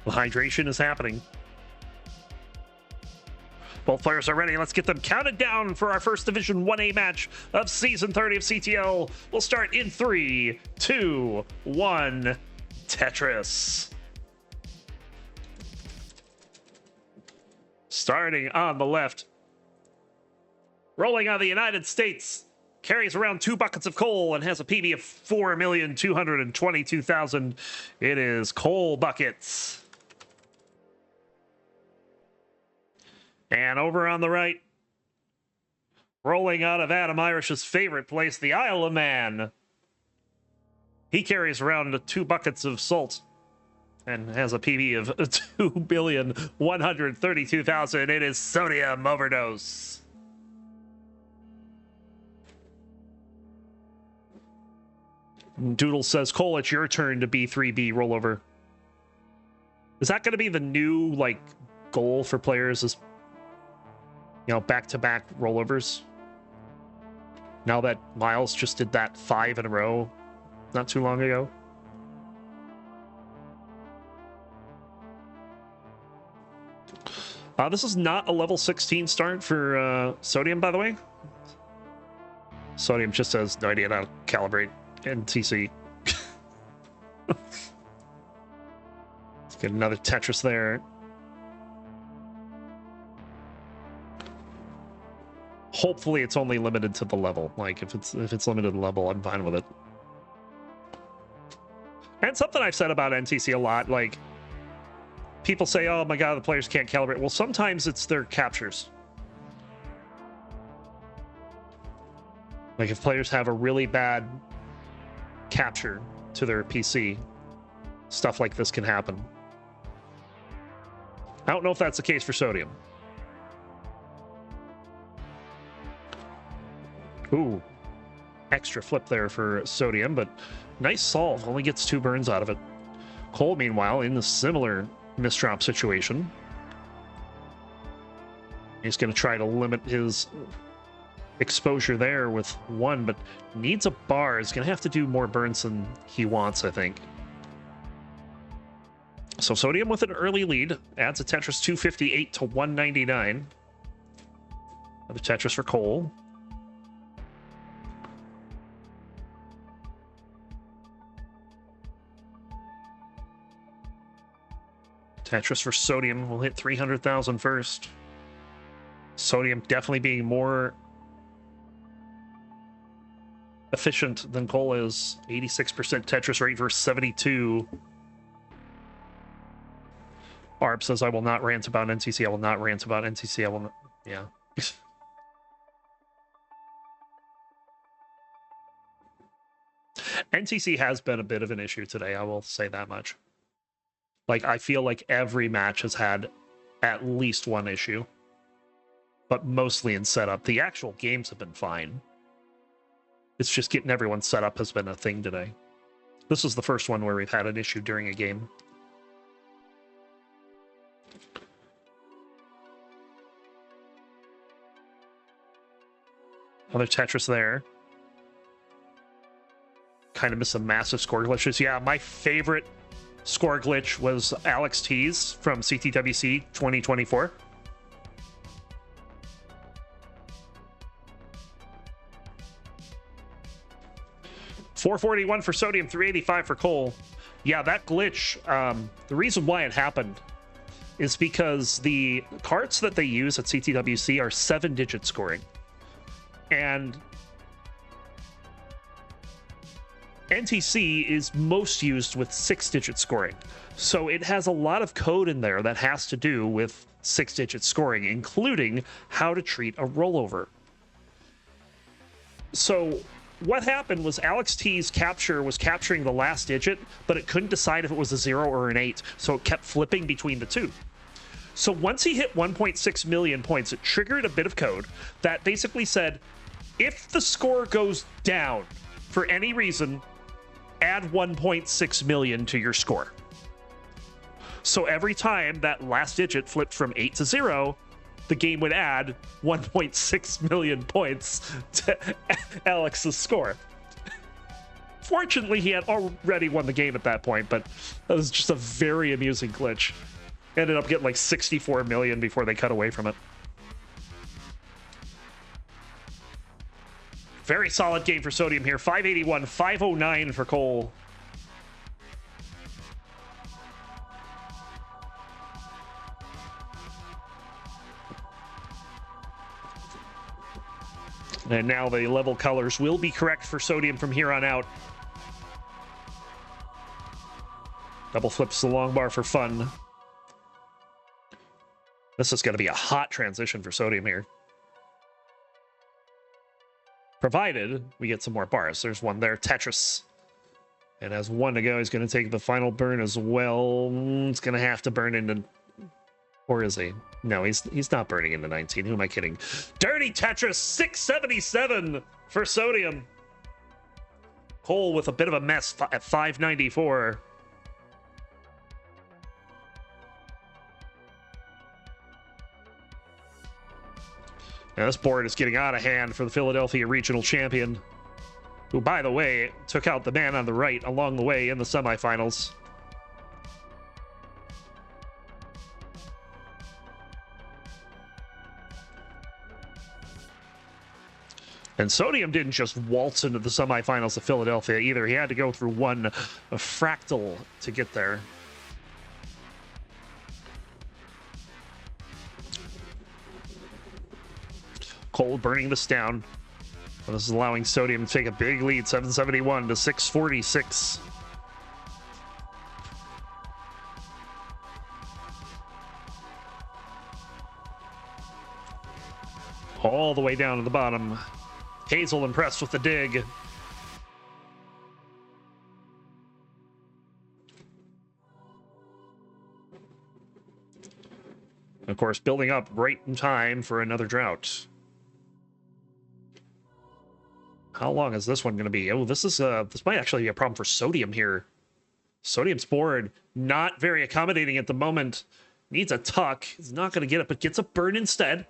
The hydration is happening. Both players are ready. Let's get them counted down for our first Division 1A match of Season 30 of CTL. We'll start in 3, 2, 1. Tetris. Starting on the left. Rolling on the United States. Carries around 2 buckets of coal and has a PB of 4,222,000. It is Coal Buckets. And over on the right, rolling out of Adam Irish's favorite place, the Isle of Man. He carries around 2 buckets of salt and has a PB of 2,132,000. It is Sodium Overdose. Doodle says, Cole, it's your turn to B3B rollover. Is that going to be the new, like, goal for players? Is, you know, back-to-back rollovers? Now that Miles just did that 5 in a row not too long ago. This is not a level 16 start for Sodium, by the way. Sodium just has no idea how to calibrate NTC. Let's get another Tetris there. Hopefully it's only limited to the level. Like, if it's limited to the level, I'm fine with it. And something I've said about NTC a lot, like, people say, oh my god, the players can't calibrate. Well, sometimes it's their captures. Like, if players have a really bad capture to their PC, stuff like this can happen. I don't know if that's the case for Sodium. Ooh, extra flip there for Sodium, but nice solve. Only gets 2 burns out of it. Cole, meanwhile, in a similar misdrop situation. He's going to try to limit his exposure there with 1, but needs a bar. He's going to have to do more burns than he wants, I think. So Sodium with an early lead. Adds a Tetris 258 to 199. Another Tetris for Cole. Tetris for Sodium will hit 300,000 first. Sodium definitely being more efficient than Cole is. 86% Tetris rate versus 72. Arb says, I will not rant about NTC. I will not rant about NTC. I will not. Yeah. NTC has been a bit of an issue today. I will say that much. Like, I feel like every match has had at least one issue, but mostly in setup. The actual games have been fine. It's just getting everyone set up has been a thing today. This is the first one where we've had an issue during a game. Another Tetris there. Kind of miss some massive score glitches. Yeah, my favorite score glitch was Alex T's from CTWC 2024. $441 for Sodium, $385 for Cole. Yeah, that glitch, the reason why it happened is because the carts that they use at CTWC are 7-digit scoring. And NTC is most used with 6-digit scoring. So it has a lot of code in there that has to do with 6-digit scoring, including how to treat a rollover. So what happened was Alex T's capture was capturing the last digit, but it couldn't decide if it was a 0 or an 8, so it kept flipping between the two. So once he hit 1.6 million points, it triggered a bit of code that basically said, if the score goes down for any reason, add 1.6 million to your score. So every time that last digit flipped from 8 to 0, the game would add 1.6 million points to Alex's score. Fortunately, he had already won the game at that point, but that was just a very amusing glitch. Ended up getting like 64 million before they cut away from it. Very solid game for Sodium here. 581, 509 for Cole. And now the level colors will be correct for Sodium from here on out. Double flips the long bar for fun. This is going to be a hot transition for Sodium here. Provided we get some more bars. There's one there, Tetris. And has one to go. He's going to take the final burn as well. It's going to have to burn into... Or is he? No, he's not burning into 19. Who am I kidding? Dirty Tetris, 677 for Sodium. Cole with a bit of a mess at 594. Now this board is getting out of hand for the Philadelphia Regional Champion, who, by the way, took out the man on the right along the way in the semifinals. And Sodium didn't just waltz into the semifinals of Philadelphia either. He had to go through one fractal to get there. Cole burning this down. Well, this is allowing Sodium to take a big lead, 771 to 646. All the way down to the bottom. Hazel impressed with the dig. Of course, building up right in time for another drought. How long is this one going to be? Oh, this might actually be a problem for Sodium here. Sodium's board not very accommodating at the moment. Needs a tuck. He's not going to get it, but gets a burn instead.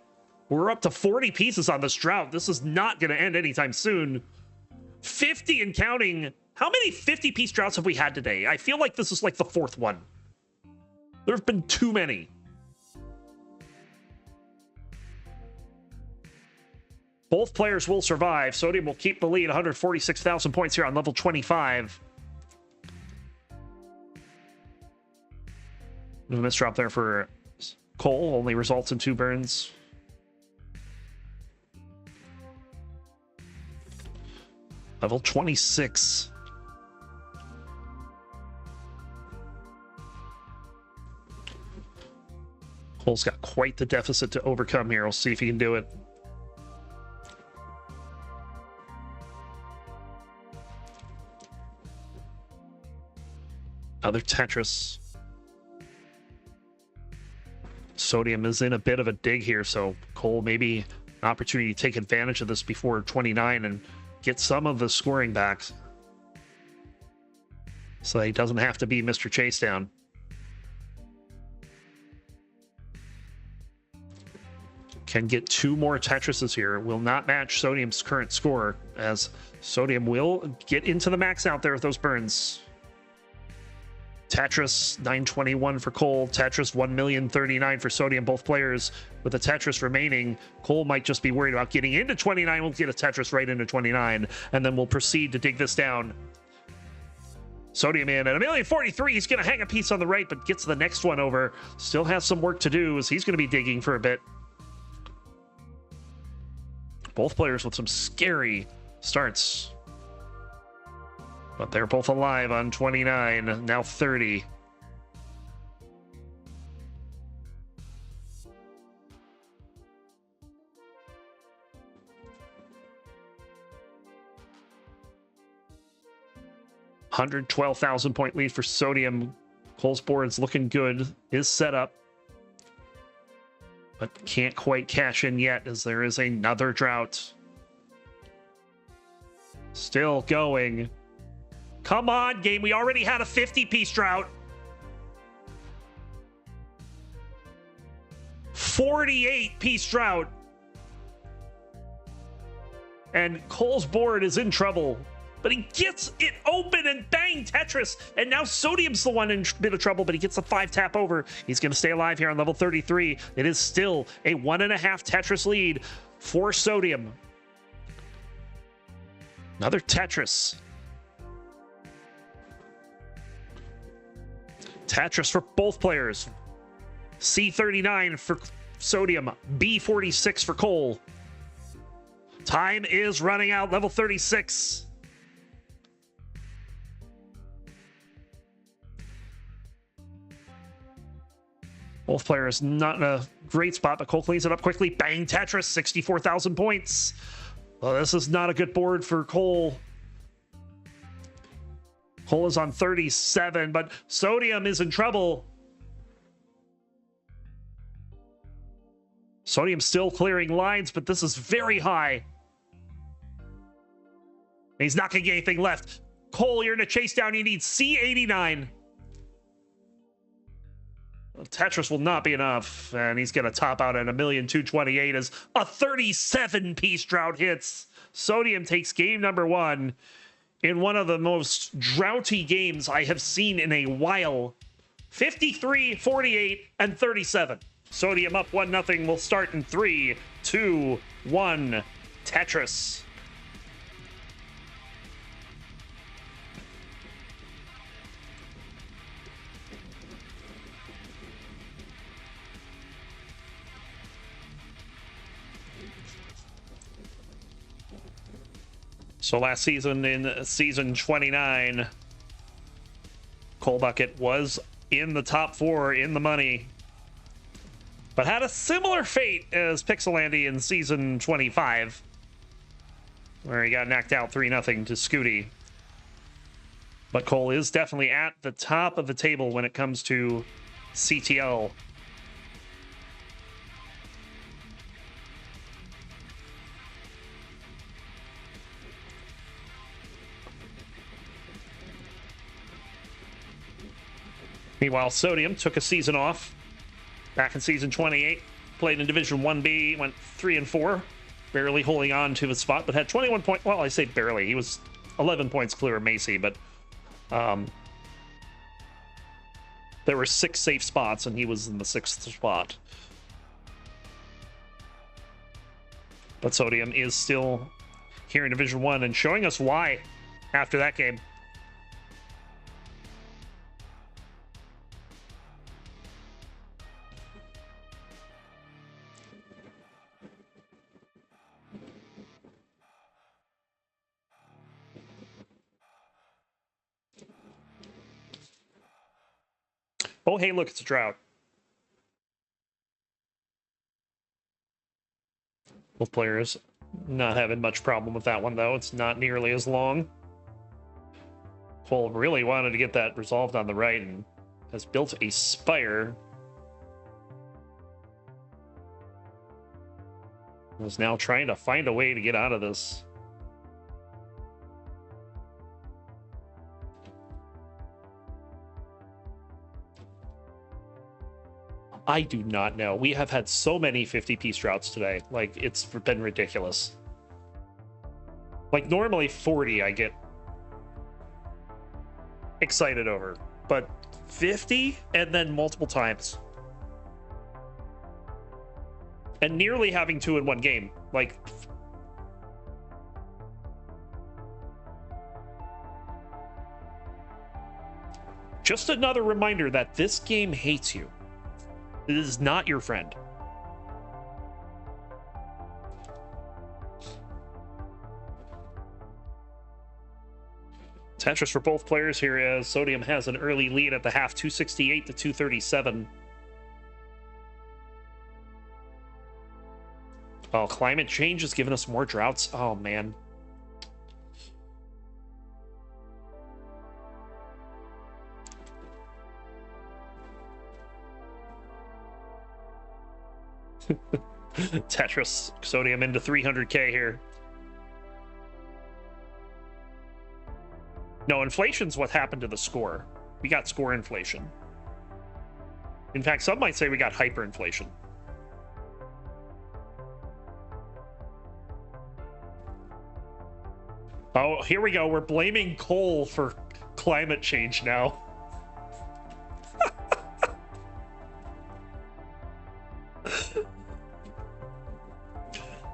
We're up to 40 pieces on this drought. This is not going to end anytime soon. 50 and counting. How many 50-piece droughts have we had today? I feel like this is like the fourth one. There have been too many. Both players will survive. Sodium will keep the lead, 146,000 points here on level 25. A misdrop there for Cole, only results in 2 burns. Level 26. Cole's got quite the deficit to overcome here. We'll see if he can do it. Another Tetris. Sodium is in a bit of a dig here, so Cole maybe an opportunity to take advantage of this before 29 and get some of the scoring back, so he doesn't have to be Mr. Chasedown. Can get 2 more Tetrises here. Will not match Sodium's current score, as Sodium will get into the max out there with those burns. Tetris 921 for Cole. Tetris 1,039,000 for Sodium. Both players with a Tetris remaining. Cole might just be worried about getting into 29. We'll get a Tetris right into 29, and then we'll proceed to dig this down. Sodium in at 1,043,000. He's going to hang a piece on the right, but gets the next one over. Still has some work to do, as he's going to be digging for a bit. Both players with some scary starts. But they're both alive on 29, now 30. $112,000 point lead for Sodium. Cole's board's looking good. Is set up, but can't quite cash in yet, as there is another drought. Still going. Come on, game. We already had a 50-piece drought. 48-piece drought. And Cole's board is in trouble. but he gets it open and bang, Tetris. And now Sodium's the one in a bit of trouble, but he gets the 5-tap over. He's going to stay alive here on level 33. It is still a 1.5 Tetris lead for Sodium. Another Tetris. Tetris for both players. C39 for Sodium, B46 for Cole. Time is running out, level 36. Both players not in a great spot, but Cole cleans it up quickly. Bang, Tetris, 64,000 points. Well, this is not a good board for Cole. Cole is on 37, but Sodium is in trouble. Sodium still clearing lines, but this is very high. He's not going to get anything left. Cole, you're in a chase down. You need C89. Tetris will not be enough, and he's going to top out at 1,228,000 as a 37-piece drought hits. Sodium takes game number 1 in one of the most droughty games I have seen in a while. 53, 48, and 37. Sodium up 1-0. We'll start in 3, 2, 1. Tetris. So last season, in season 29, Cole Bucket was in the top 4 in the money, but had a similar fate as Pixelandy in season 25, where he got knocked out 3-0 to Scooty. But Cole is definitely at the top of the table when it comes to CTL. Meanwhile, Sodium took a season off back in season 28, played in Division 1B, went 3-4, barely holding on to his spot, but had 21 points. Well, I say barely. He was 11 points clear of Macy, but there were 6 safe spots, and he was in the 6th spot. But Sodium is still here in Division 1 and showing us why after that game. Oh, hey, look, it's a drought. Both players not having much problem with that one, though. It's not nearly as long. Cole really wanted to get that resolved on the right and has built a spire. Is now trying to find a way to get out of this. I do not know. We have had so many 50-piece droughts today. Like, it's been ridiculous. Like, normally 40 I get excited over. But 50 and then multiple times. And nearly having 2 in one game. Like... just another reminder that this game hates you. It is not your friend. Tetris for both players here as Sodium has an early lead at the half, 268 to 237. Oh, climate change has given us more droughts. Oh, man. Tetris, Sodium into 300k here. No, inflation's what happened to the score. We got score inflation. In fact, some might say we got hyperinflation. Oh, here we go. We're blaming coal for climate change now.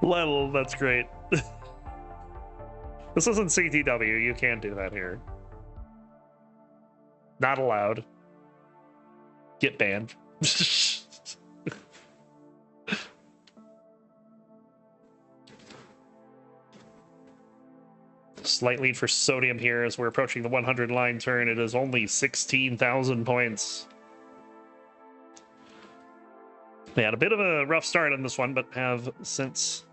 Lol, that's great. This isn't CTW. You can't do that here. Not allowed. Get banned. Slight lead for Sodium here as we're approaching the 100 line turn. It is only 16,000 points. They had a bit of a rough start on this one, but have since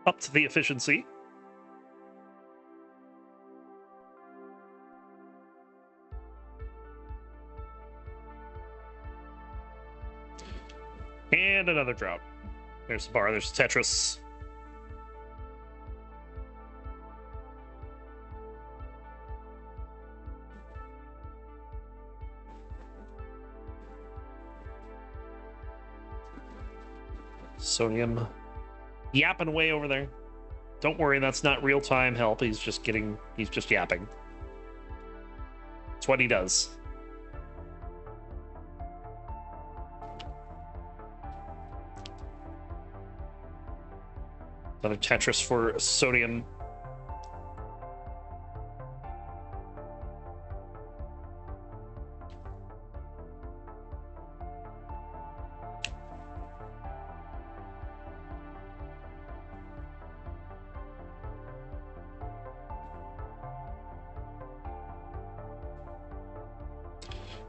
upped the efficiency. And another drop. There's the bar, there's Tetris. Sodium yapping away over there. Don't worry, that's not real-time help. He's just yapping. That's what he does. Another Tetris for Sodium.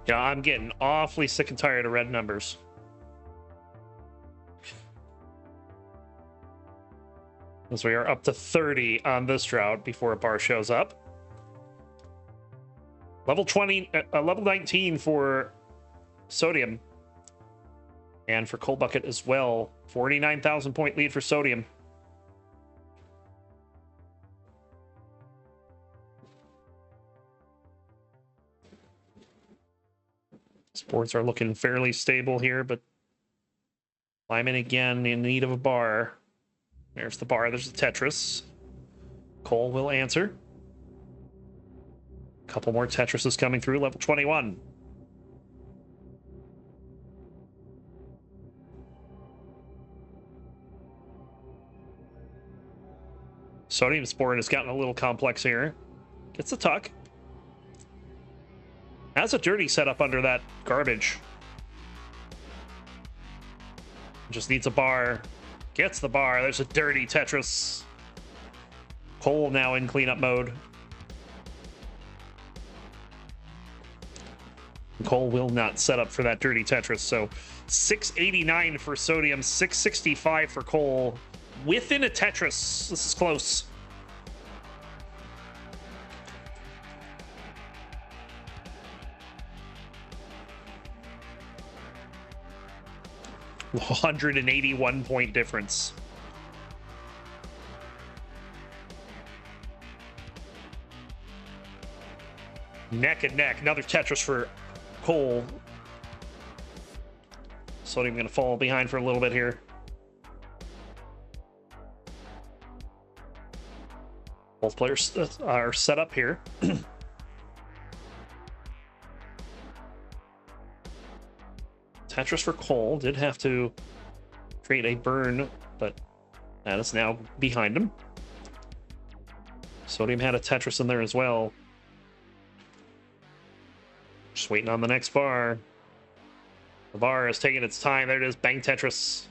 Yeah, I'm getting awfully sick and tired of red numbers. As we are up to 30 on this drought before a bar shows up. Level 19 for Sodium. And for Coal Bucket as well. 49,000 point lead for Sodium. Sports are looking fairly stable here, but climbing again in need of a bar. There's the bar, there's the Tetris. Cole will answer. A couple more Tetrises coming through, level 21. Sodium Sport has gotten a little complex here. Gets the tuck. Has a dirty setup under that garbage. Just needs a bar. Gets the bar. There's a dirty Tetris. Cole now in cleanup mode. Cole will not set up for that dirty Tetris. So 689 for Sodium, 665 for Cole. Within a Tetris. This is close. $181 point difference. Neck and neck. Another Tetris for Cole. Sodium going to fall behind for a little bit here. Both players are set up here. Tetris for Cole did have to create a burn, but that is now behind him. Sodium had a Tetris in there as well. Just waiting on the next bar. The bar is taking its time. There it is. Bang Tetris.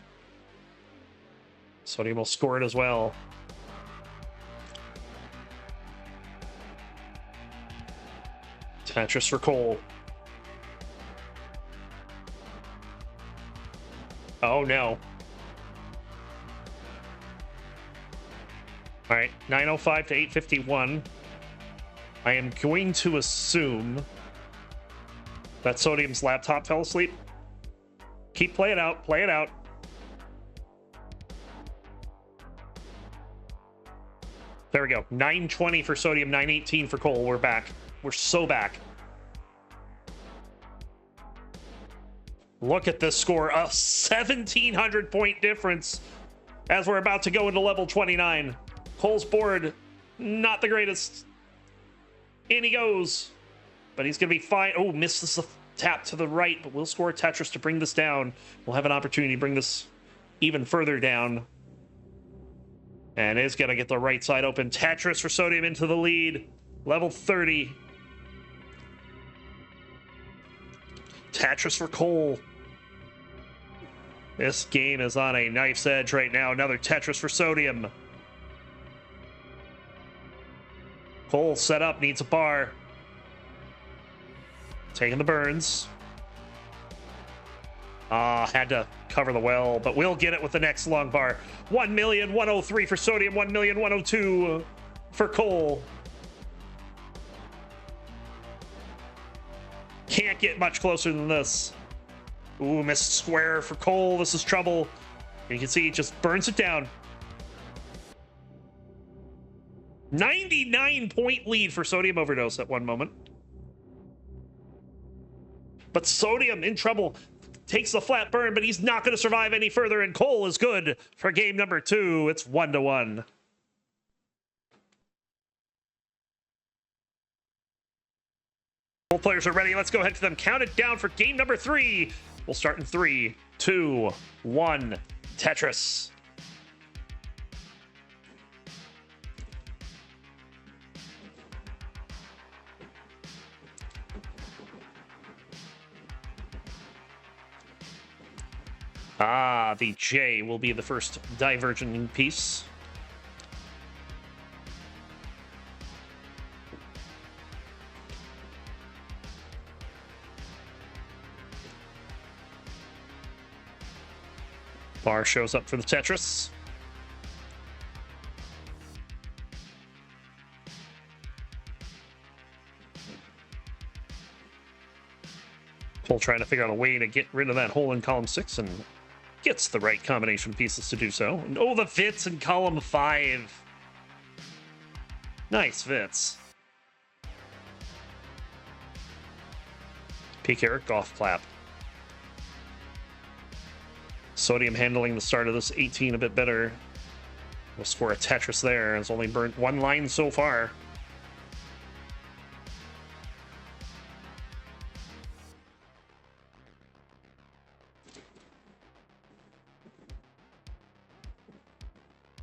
Sodium will score it as well. Tetris for Cole. Oh no. All right, 905 to 851. I am going to assume that Sodium's laptop fell asleep. Keep playing out, play it out. There we go. 920 for Sodium, 918 for Cole. We're back. We're so back. Look at this score, a 1,700 point difference as we're about to go into level 29. Cole's board Not the greatest. In he goes. But he's going to be fine. Oh, misses the tap to the right, but we'll score Tetris to bring this down. We'll have an opportunity to bring this even further down. And is going to get the right side open. Tetris for Sodium into the lead. Level 30. Tetris for Cole. This game is on a knife's edge right now. Another Tetris for Sodium. Cole set up, needs a bar. Taking the burns. Had to cover the well, but we'll get it with the next long bar. 1,103,000 for Sodium, 1,102,000 for Cole. Can't get much closer than this. Ooh, missed square for Cole. This is trouble. And you can see he just burns it down. 99-point lead for Sodium Overdose at one moment. But Sodium in trouble. Takes the flat burn, but he's not going to survive any further. And Cole is good for game number 2. It's 1-1. Both players are ready. Let's go ahead to them. Count it down for game number 3. We'll start in 3, 2, 1. Tetris. The J will be the first divergent piece. Bar shows up for the Tetris. Cole trying to figure out a way to get rid of that hole in column 6 and gets the right combination pieces to do so. And oh, the Vits in column 5. Nice Vits. Peekayric golf clap. Sodium handling the start of this 18 a bit better. We'll score a Tetris there. It's only burnt one line so far.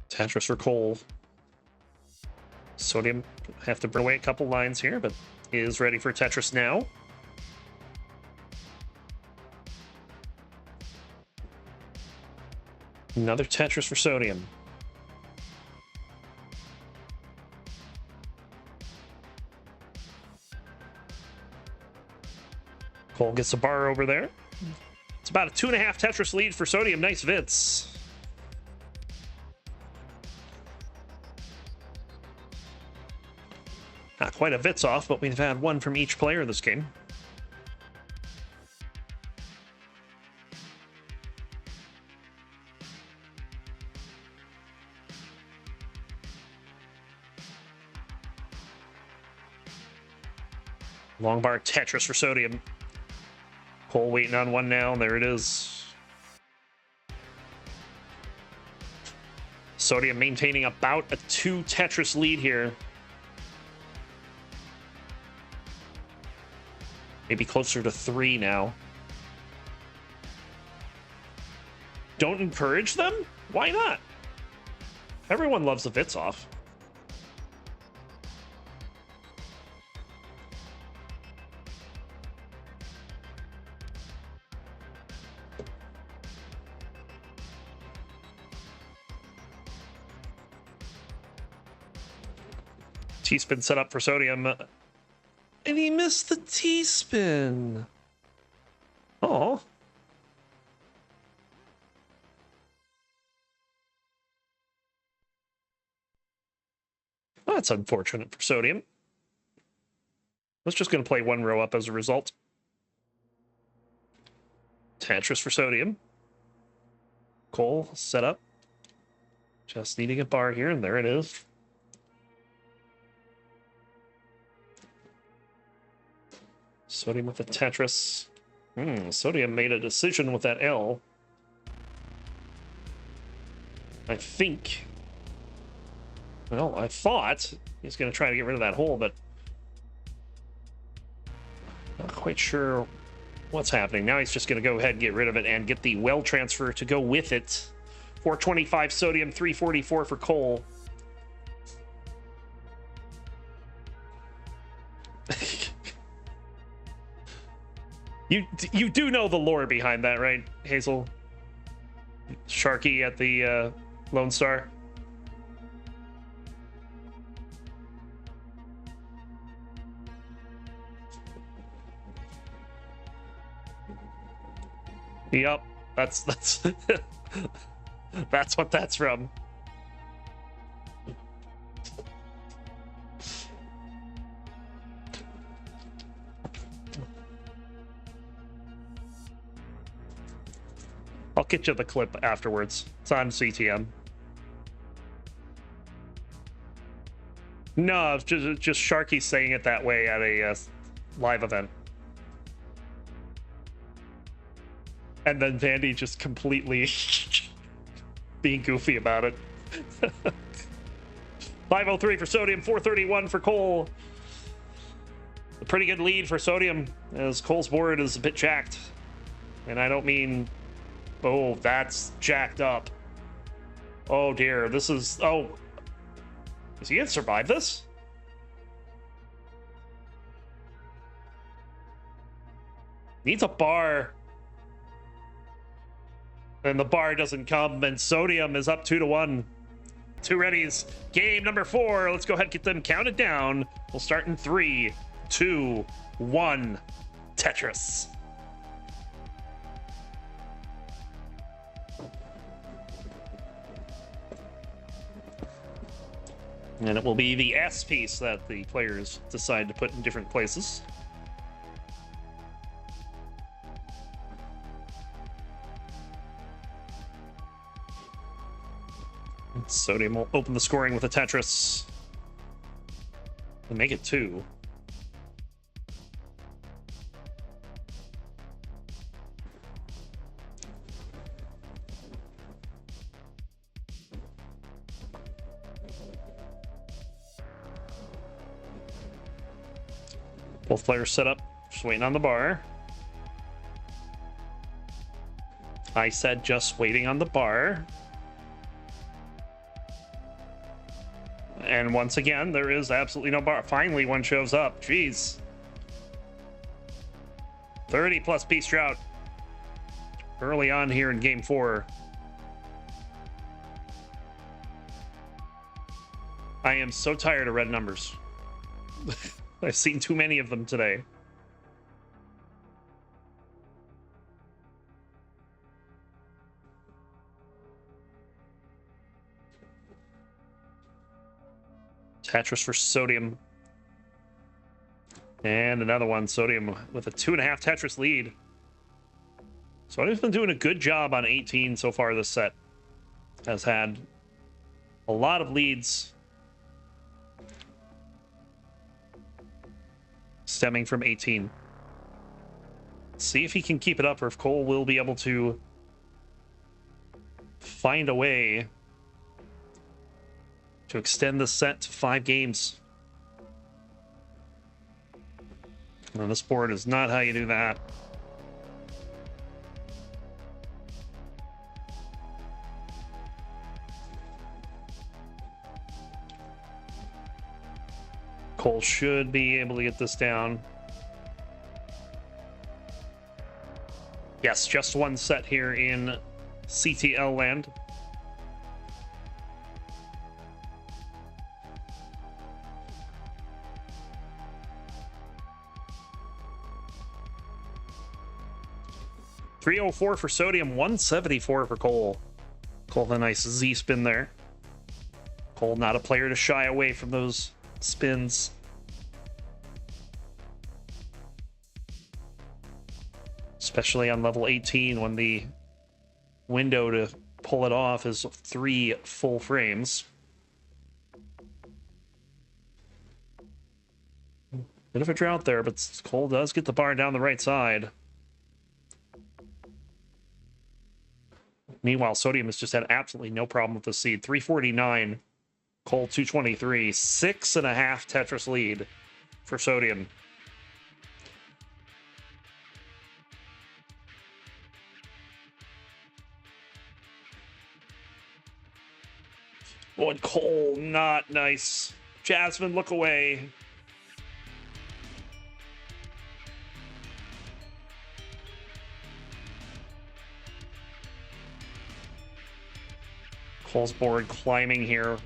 Tetris for Cole. Sodium have to burn away a couple lines here, but is ready for Tetris now. Another Tetris for Sodium. Cole gets a bar over there. It's about a 2.5 Tetris lead for Sodium. Nice Vits. Not quite a Vits off, but we've had one from each player this game. Longbar Tetris for Sodium. Cole waiting on one now. There it is. Sodium maintaining about a 2 Tetris lead here. Maybe closer to 3 now. Don't encourage them? Why not? Everyone loves the Vits off. T-spin set up for Sodium. And he missed the T-spin. Oh. That's unfortunate for Sodium. Was just going to play one row up as a result. Tetris for Sodium. Cole set up. Just needing a bar here, and there it is. Sodium with the Tetris. Sodium made a decision with that L. I think. Well, I thought he's going to try to get rid of that hole, but not quite sure what's happening. Now he's just going to go ahead and get rid of it and get the well transfer to go with it. 425 sodium, 344 for Cole. You do know the lore behind that, right, Hazel? Sharky at the Lone Star. Yep, that's that's what that's from. I'll get you the clip afterwards. It's on CTM. No, it's just Sharky saying it that way at a live event. And then Vandy just completely being goofy about it. 503 for Sodium, 431 for Cole. A pretty good lead for Sodium, as Cole's board is a bit jacked. And I don't mean, oh, that's jacked up. Oh dear, this is, oh. Is he gonna survive this? Needs a bar. And the bar doesn't come, and Sodium is up 2-1. Two readies. Game number 4. Let's go ahead and get them counted down. We'll start in 3, 2, 1. Tetris. And it will be the S piece that the players decide to put in different places. Sodium will open the scoring with a Tetris and make it 2. Both players set up, just waiting on the bar. I said just waiting on the bar. And once again, there is absolutely no bar. Finally, one shows up. Jeez. 30 plus piece drought early on here in game 4. I am so tired of red numbers. I've seen too many of them today. Tetris for Sodium. And another one, Sodium with a 2.5 Tetris lead. Sodium's been doing a good job on 18 so far this set. Has had a lot of leads stemming from 18. See if he can keep it up, or if Cole will be able to find a way to extend the set to 5 games. Well, this board is not how you do that. Cole should be able to get this down. Yes, just one set here in CTL land. $304 for Sodium, 174 for Cole. Cole with a nice Z spin there. Cole not a player to shy away from those spins. Especially on level 18 when the window to pull it off is 3 full frames. Bit of a drought there, but Cole does get the bar down the right side. Meanwhile, Sodium has just had absolutely no problem with the seed. 349 Cole 223, 6.5 Tetris lead for Sodium. Oh, and Cole, not nice. Jasmine, look away. Cole's board climbing here.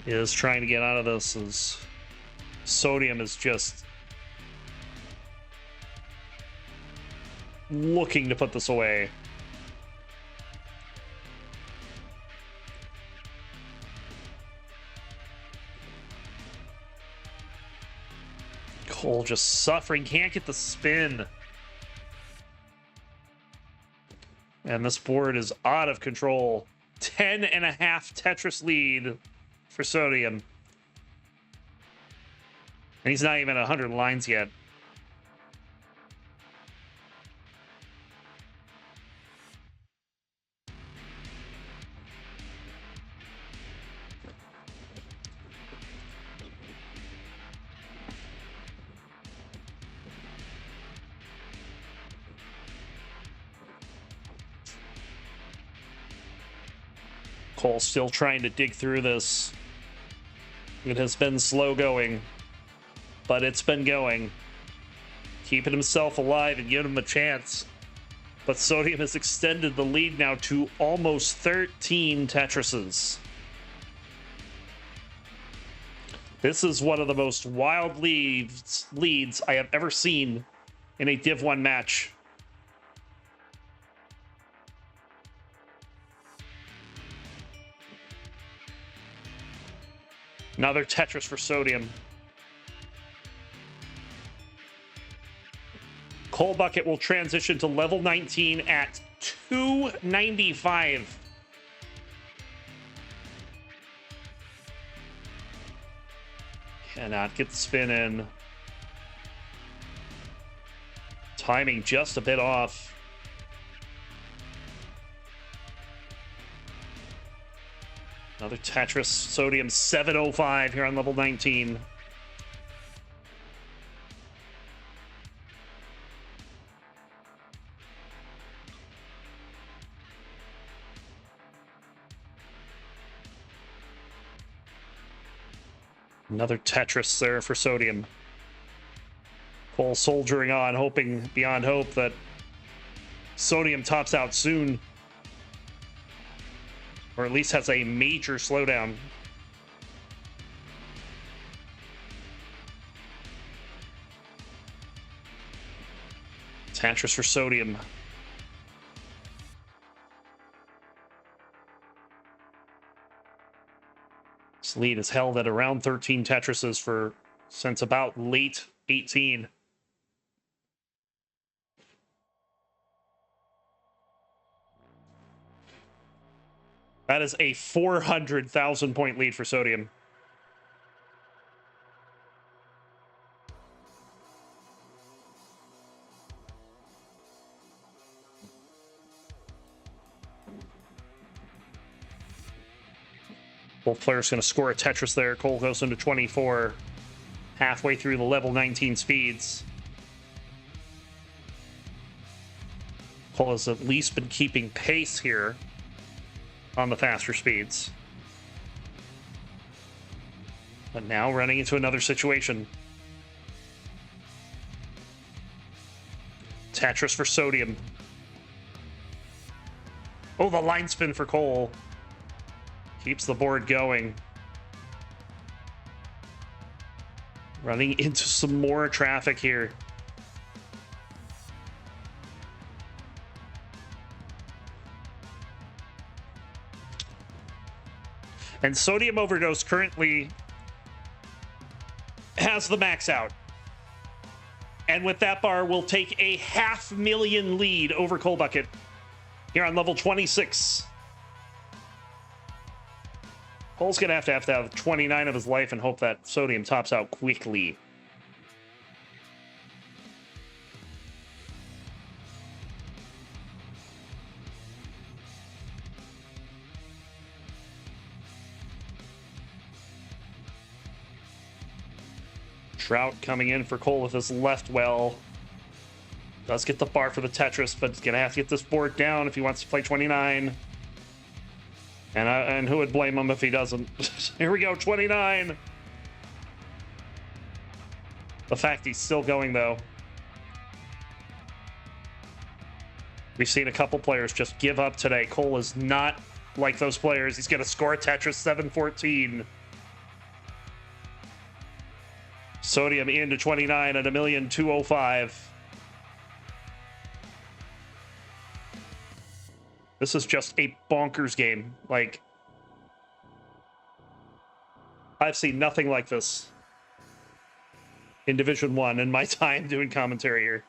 Is trying to get out of this as Sodium is just looking to put this away. Cole just suffering, can't get the spin. And this board is out of control. 10.5 Tetris lead for Sodium. And he's not even at 100 lines yet. Cole still trying to dig through this. It has been slow going, but it's been going. Keeping himself alive and giving him a chance. But Sodium has extended the lead now to almost 13 Tetrises. This is one of the most wild leads I have ever seen in a Div 1 match. Another Tetris for Sodium. Cole Bucket will transition to level 19 at 295. Cannot get the spin in. Timing just a bit off. Another Tetris. Sodium 705 here on level 19. Another Tetris there for Sodium. Cole soldiering on, hoping beyond hope that Sodium tops out soon. Or at least has a major slowdown. Tetris for Sodium. This lead is held at around 13 Tetrises since about late 18. That is a 400,000 point lead for Sodium. Both players going to score a Tetris there. Cole goes into 24, halfway through the level 19 speeds. Cole has at least been keeping pace here on the faster speeds. But now running into another situation. Tetris for Sodium. Oh, the line spin for Cole. Keeps the board going. Running into some more traffic here. And Sodium Overdose currently has the max out. And with that bar, will take a 500,000 lead over Cole Bucket here on level 26. Cole's going to have 29 of his life and hope that Sodium tops out quickly. Trout coming in for Cole with his left well. Does get the bar for the Tetris, but he's going to have to get this board down if he wants to play 29. And who would blame him if he doesn't? Here we go, 29. The fact he's still going, though. We've seen a couple players just give up today. Cole is not like those players. He's going to score a Tetris 7-14. Sodium into 29 at 1,205,000. This is just a bonkers game. Like, I've seen nothing like this in Division 1 in my time doing commentary here.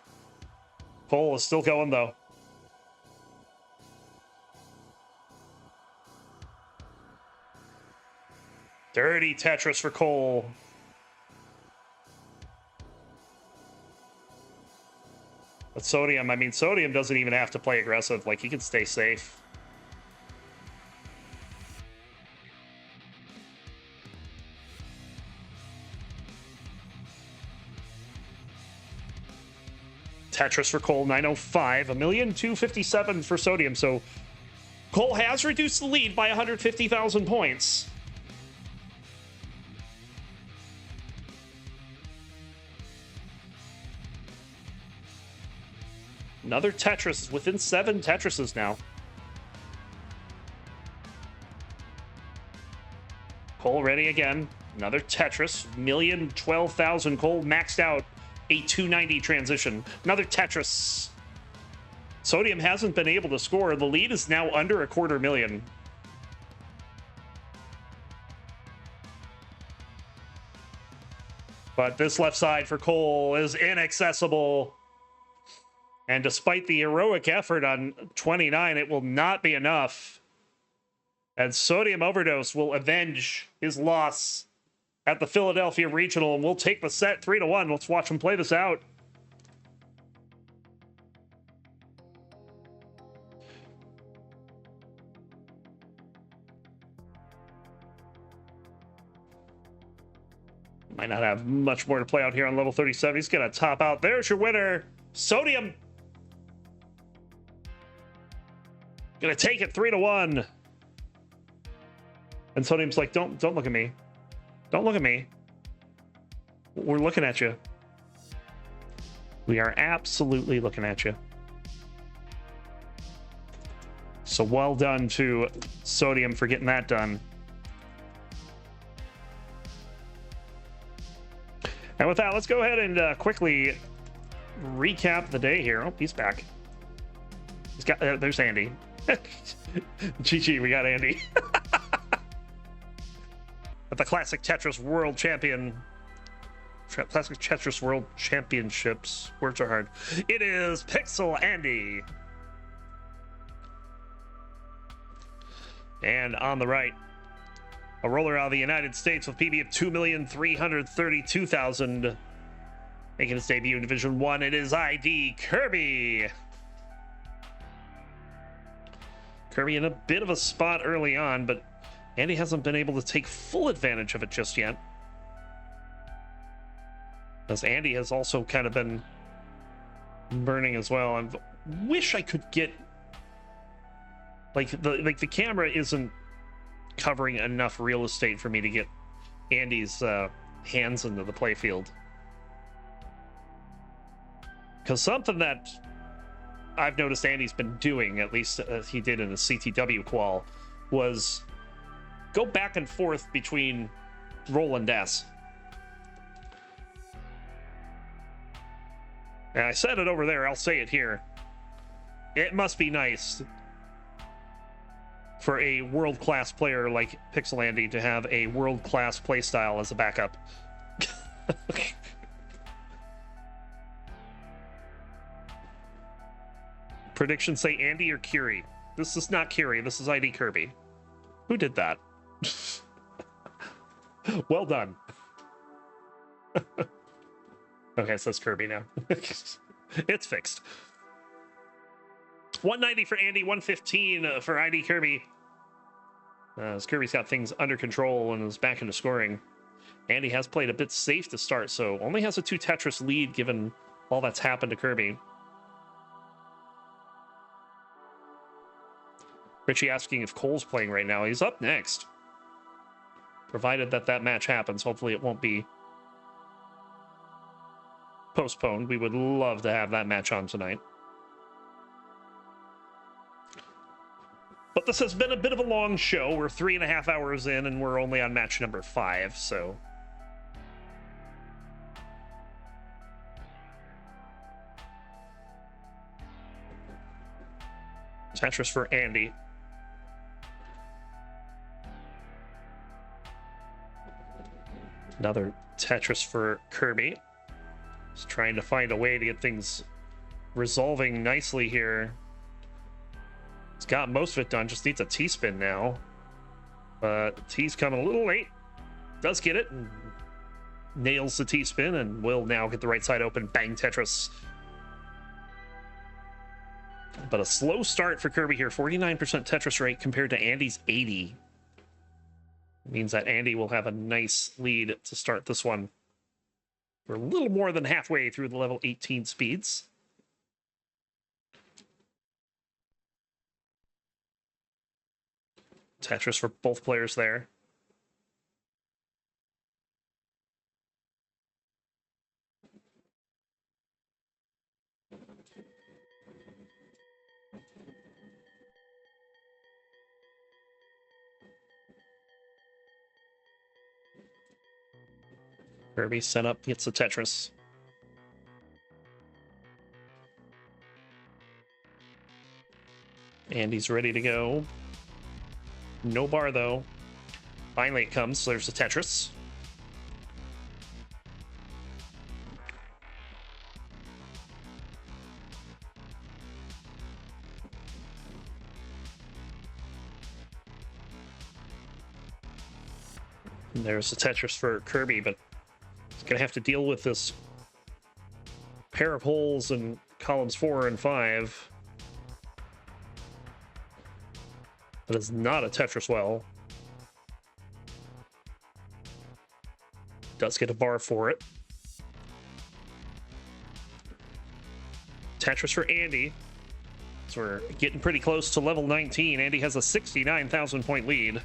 Cole is still going, though. Dirty Tetris for Cole. But Sodium, I mean, Sodium doesn't even have to play aggressive. Like, he can stay safe. Tetris for Cole, 905. 1,257,000 for Sodium. So Cole has reduced the lead by 150,000 points. Another Tetris within 7 Tetrises now. Cole ready again. Another Tetris. 1,012,000. Cole maxed out a 290 transition. Another Tetris. Sodium hasn't been able to score. The lead is now under 250,000. But this left side for Cole is inaccessible. And despite the heroic effort on 29, it will not be enough. And Sodium Overdose will avenge his loss at the Philadelphia Regional, and we'll take the set 3-1. Let's watch him play this out. Might not have much more to play out here on level 37. He's going to top out. There's your winner, Sodium. Gonna take it 3-1. And Sodium's like, don't look at me. Don't look at me. We're looking at you. We are absolutely looking at you. So well done to Sodium for getting that done. And with that, let's go ahead and quickly recap the day here. Oh, he's back. He's got, there's Andy. GG, we got Andy. At the Classic Tetris World Champion. Classic Tetris World Championships. Words are hard. It is Pixel Andy. And on the right, a roller out of the United States with PB of 2,332,000. Making its debut in Division 1, it is ID Kirby. Kirby in a bit of a spot early on, but Andy hasn't been able to take full advantage of it just yet. As Andy has also kind of been burning as well. I wish I could get the camera isn't covering enough real estate for me to get Andy's hands into the playfield. Because something that I've noticed Andy's been doing, at least he did in the CTW qual, was go back and forth between roll and S. And I said it over there, I'll say it here. It must be nice for a world-class player like Pixel Andy to have a world-class playstyle as a backup. Predictions say Andy or Curie. This is not Curie. This is ID Kirby. Who did that? Well done. Okay, so it's Kirby now. It's fixed. 190 for Andy, 115 for ID Kirby. As Kirby's got things under control and is back into scoring. Andy has played a bit safe to start, so only has a 2 Tetris lead given all that's happened to Kirby. Richie asking if Cole's playing right now. He's up next. Provided that match happens. Hopefully it won't be postponed. We would love to have that match on tonight. But this has been a bit of a long show. We're 3.5 hours in, and we're only on match number 5, so... Tetris for Andy. Another Tetris for Kirby. Just trying to find a way to get things resolving nicely here. He's got most of it done, just needs a T-spin now. But T's coming a little late. Does get it, and nails the T-spin, and will now get the right side open. Bang, Tetris. But a slow start for Kirby here. 49% Tetris rate compared to Andy's 80. Means that Andy will have a nice lead to start this one. We're a little more than halfway through the level 18 speeds. Tetris for both players there. Kirby set up, gets the Tetris. Andy's ready to go. No bar, though. Finally it comes, so there's the Tetris. And there's the Tetris for Kirby, but he's going to have to deal with this pair of holes in columns 4 and 5. That is not a Tetris well. Does get a bar for it. Tetris for Andy. So we're getting pretty close to level 19. Andy has a 69,000 point lead.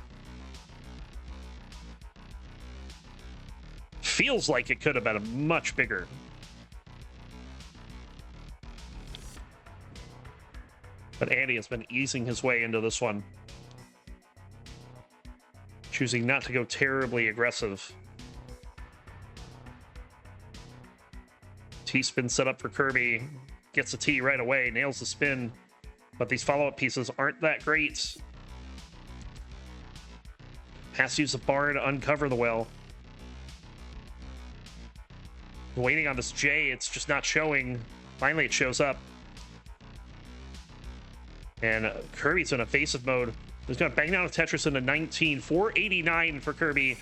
Feels like it could have been a much bigger. But Andy has been easing his way into this one. Choosing not to go terribly aggressive. T-spin set up for Kirby. Gets a T right away, nails the spin. But these follow-up pieces aren't that great. Has to use the bar to uncover the well. Waiting on this J, it's just not showing. Finally, it shows up. And Kirby's in evasive mode. He's going to bang down a Tetris into 19. 489 for Kirby.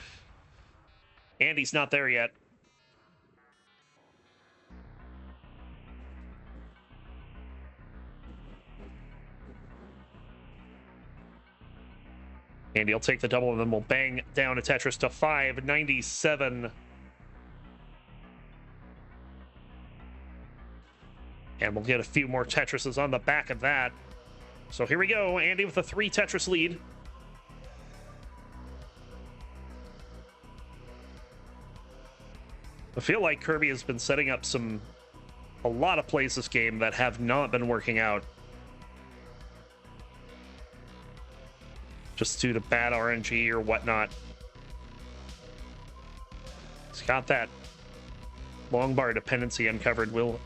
Andy's not there yet. Andy will take the double, and then we'll bang down a Tetris to 597. And we'll get a few more Tetrises on the back of that. So here we go. Andy with a 3 Tetris lead. I feel like Kirby has been setting up a lot of plays this game that have not been working out. Just due to bad RNG or whatnot. He's got that long bar dependency uncovered. We'll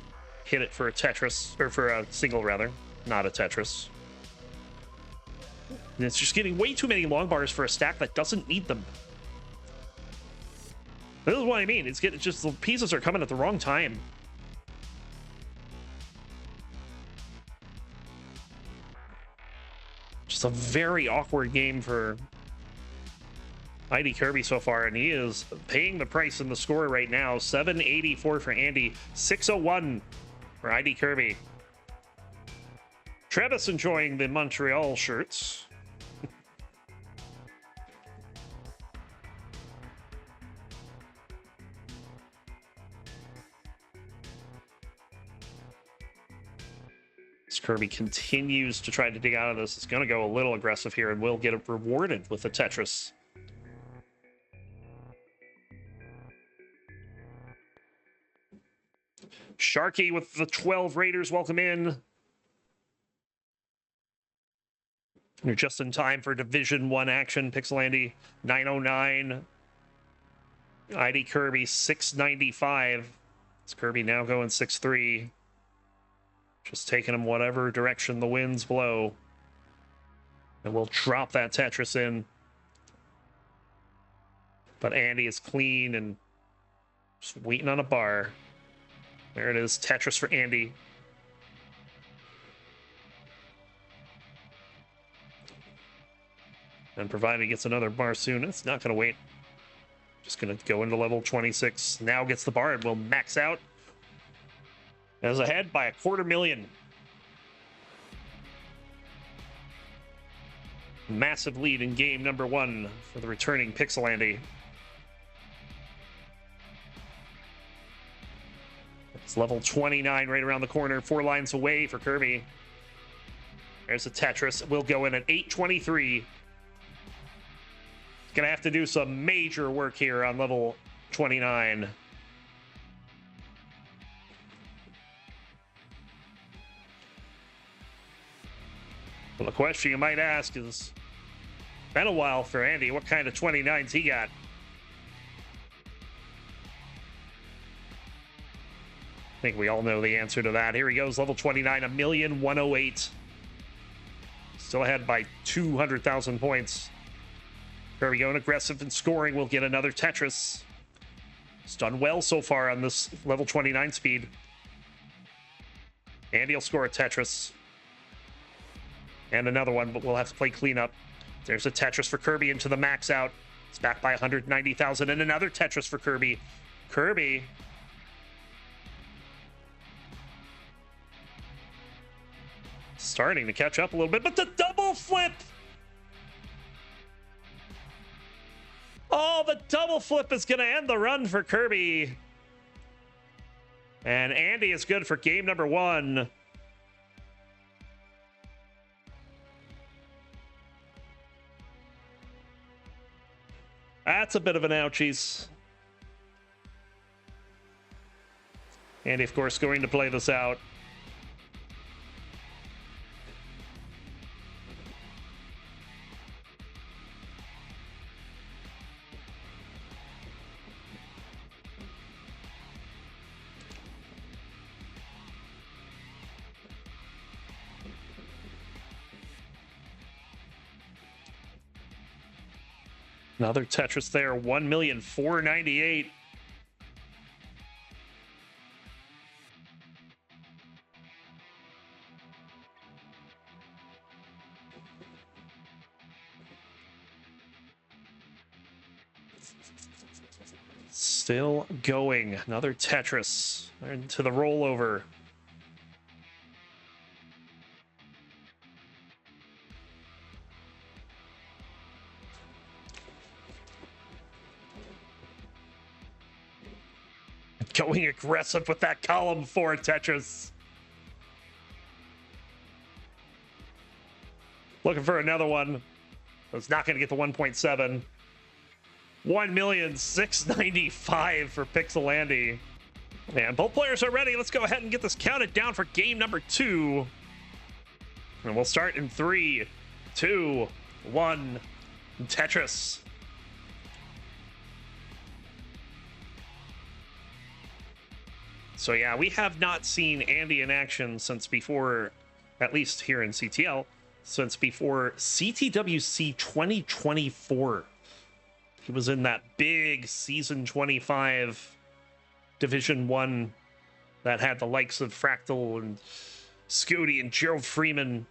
hit it for a Tetris, or for a single rather, not a Tetris. And it's just getting way too many long bars for a stack that doesn't need them. This is what I mean. It's just the pieces are coming at the wrong time. Just a very awkward game for ID Kirby so far, and he is paying the price in the score right now. 784 for Andy, 601 for ID Kirby. Travis enjoying the Montreal shirts. As Kirby continues to try to dig out of this, it's going to go a little aggressive here and will get it rewarded with the Tetris. Sharky with the 12 Raiders, welcome in. You're just in time for Division 1 action. Pixelandy, 909. ID Kirby, 695. It's Kirby now going 6-3. Just taking him whatever direction the winds blow. And we'll drop that Tetris in. But Andy is clean and just waiting on a bar. There it is, Tetris for Andy. And provided he gets another bar soon, it's not going to wait. Just going to go into level 26. Now gets the bar and will max out. As ahead by 250,000. Massive lead in game number 1 for the returning Pixelandy. It's level 29 right around the corner, 4 lines away for Kirby. There's a Tetris. We'll go in at 823. Gonna have to do some major work here on level 29. Well, the question you might ask is, been a while for Andy. What kind of 29s he got? I think we all know the answer to that. Here he goes, level 29, 1,108,000. Still ahead by 200,000 points. Kirby going aggressive and scoring. We'll get another Tetris. He's done well so far on this level 29 speed. Andy will score a Tetris. And another one, but we'll have to play cleanup. There's a Tetris for Kirby into the max out. It's back by 190,000. And another Tetris for Kirby. Kirby starting to catch up a little bit, but the double flip! Oh, the double flip is going to end the run for Kirby. And Andy is good for game number 1. That's a bit of an ouchies. Andy, of course, going to play this out. Another Tetris there, 1,498,000. Still going. Another Tetris into the rollover. Going aggressive with that column 4 Tetris. Looking for another one. It's not going to get the 1.7. 1,695,000 for Pixelandy. And both players are ready. Let's go ahead and get this counted down for game number 2. And we'll start in 3, 2, 1. Tetris. So yeah, we have not seen Andy in action since before, at least here in CTL, since before CTWC 2024. He was in that big Season 25 Division 1 that had the likes of Fractal and Scooty and Gerald Freeman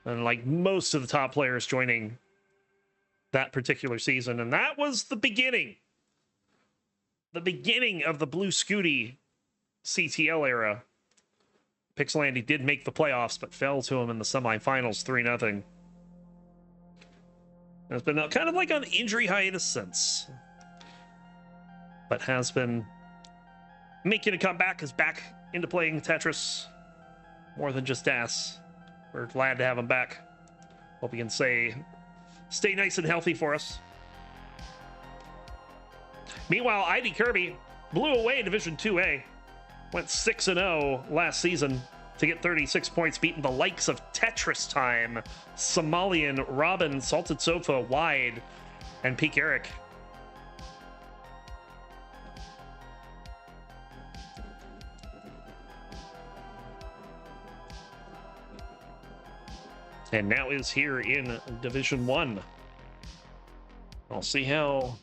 and like most of the top players joining that particular season. And that was the beginning. The beginning of the Blue Scooty CTL era. Pixelandy did make the playoffs, but fell to him in the semifinals 3-0. Has been kind of like on injury hiatus since, but has been making a comeback, is back into playing Tetris. more than just ass. We're glad to have him back. Hope he can stay nice and healthy for us. Meanwhile, ID Kirby blew away Division 2A. Went 6-0 last season to get 36 points, beating the likes of Tetris Time, Somalian, Robin, Salted Sofa, Wide, and Peekayric. And now is here in Division 1. I'll see how